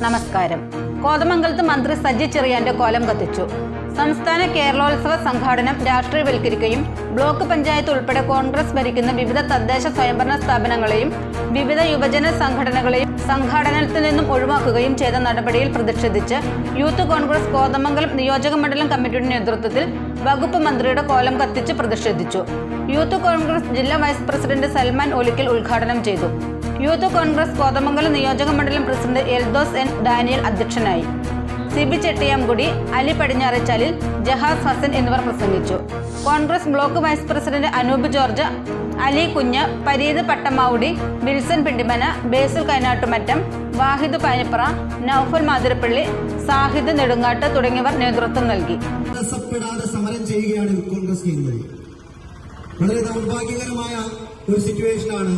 നമസ്കാരം. കോതമംഗലത്ത് മന്ത്രി സജി ചെറിയാന്റെ കോലം കത്തിച്ചു. സംസ്ഥാന കേരളോത്സവ സംഘാടനം രാഷ്ട്രീയവൽക്കരിക്കുകയും ബ്ലോക്ക് പഞ്ചായത്ത് ഉൾപ്പെടെ കോൺഗ്രസ് ഭരിക്കുന്ന വിവിധ തദ്ദേശ സ്വയംഭരണ സ്ഥാപനങ്ങളെയും വിവിധ യുവജന സംഘടനകളെയും സംഘാടനത്തിൽ നിന്നും ഒഴിവാക്കുകയും ചെയ്ത നടപടിയിൽ പ്രതിഷേധിച്ച് യൂത്ത് കോൺഗ്രസ് കോതമംഗലം നിയോജക മണ്ഡലം കമ്മിറ്റിയുടെ നേതൃത്വത്തിൽ വകുപ്പ് മന്ത്രിയുടെ കോലം കത്തിച്ച് പ്രതിഷേധിച്ചു. യൂത്ത് കോൺഗ്രസ് ജില്ലാ വൈസ് പ്രസിഡന്റ് സൽമാൻ ഒലിക്കൽ ഉദ്ഘാടനം ചെയ്തു. യൂത്ത് കോൺഗ്രസ് കോതമംഗലം നിയോജക മണ്ഡലം പ്രസിഡന്റ് എൽദോസ് എൻ ഡാനിയൽ അധ്യക്ഷനായി. സിബി ചെട്ടിയാംകുടി, അലി പടിഞ്ഞാറേച്ചാലിൽ, ജഹാസ് ഹസൻ എന്നിവർ പ്രസംഗിച്ചു. Congress block vice president Anoop George, Ali Kunju, Pareeth Pattamavudi, Wilson Pindimana, Basil Kainattumattam, Wahid Panipra, Noufal Mathirappally, Sahid Nedungattu തുടങ്ങിയവർ നേതൃത്വം നൽകി. സമരം ചെയ്യുകയാണ് കോൺഗ്രസ് ചെയ്യുന്നത്. വളരെ ദൗർഭാഗ്യകരമായ ഒരു സിറ്റുവേഷനാണ്.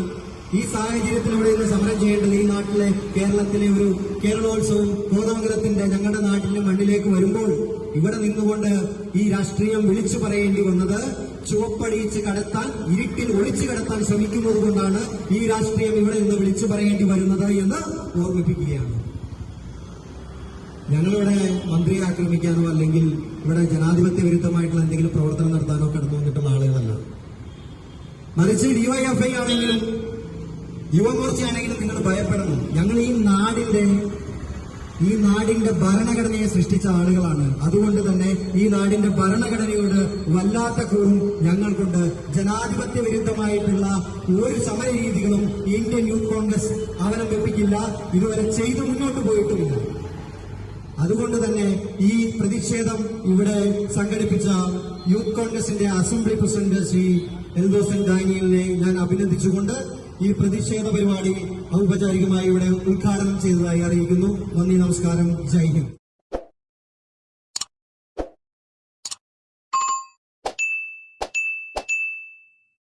ഈ സാഹചര്യത്തിൽ ഇവിടെ ഇന്ന് സമരം ചെയ്യേണ്ടത് ഈ നാട്ടിലെ കേരളത്തിലെ ഒരു കേരളോത്സവം കോതമംഗലത്തിന്റെ ഞങ്ങളുടെ നാട്ടിലെ മണ്ണിലേക്ക് വരുമ്പോൾ ഇവിടെ നിന്നുകൊണ്ട് ഈ രാഷ്ട്രീയം വിളിച്ചു പറയേണ്ടി വന്നത് ചുവപ്പടിയിച്ച് കടത്താൻ, ഇരുട്ടിൽ ഒളിച്ചു കടത്താൻ ശ്രമിക്കുന്നത് കൊണ്ടാണ് ഈ രാഷ്ട്രീയം ഇവിടെ നിന്ന് വിളിച്ചു പറയേണ്ടി വരുന്നത് എന്ന് ഓർമ്മിപ്പിക്കുകയാണ്. ഞങ്ങളിവിടെ മന്ത്രിയെ ആക്രമിക്കാനോ അല്ലെങ്കിൽ ഇവിടെ ജനാധിപത്യ വിരുദ്ധമായിട്ടുള്ള എന്തെങ്കിലും പ്രവർത്തനം നടത്താനോ കടന്നു വന്നിട്ടുള്ള ആളുകളല്ല. മറിച്ച് ഡിവൈഎഫ്ഐ ആണെങ്കിലും യുവമോർച്ചയാണെങ്കിലും നിങ്ങൾ ഭയപ്പെടണം. ഞങ്ങൾ ഈ നാടിന്റെ ഭരണഘടനയെ സൃഷ്ടിച്ച ആളുകളാണ്. അതുകൊണ്ട് തന്നെ ഈ നാടിന്റെ ഭരണഘടനയോട് വല്ലാത്ത കൂറും ഞങ്ങൾക്കുണ്ട്. ജനാധിപത്യ വിരുദ്ധമായിട്ടുള്ള ഒരു സമര രീതികളും ഇന്ത്യൻ യൂത്ത് കോൺഗ്രസ് അവലംബിപ്പിക്കില്ല, ഇതുവരെ ചെയ്തു മുന്നോട്ട് പോയിട്ടുമില്ല. അതുകൊണ്ട് തന്നെ ഈ പ്രതിഷേധം ഇവിടെ സംഘടിപ്പിച്ച യൂത്ത് കോൺഗ്രസിന്റെ assembly president Shri Eldhose N ഡാനിയലിനെ ഞാൻ അഭിനന്ദിച്ചുകൊണ്ട് ഈ പ്രതിഷേധ പരിപാടി ഔപചാരികമായി ഇവിടെ ഉദ്ഘാടനം ചെയ്തതായി അറിയിക്കുന്നു. നന്ദി, നമസ്കാരം, ജയ് ഹിന്ദ്.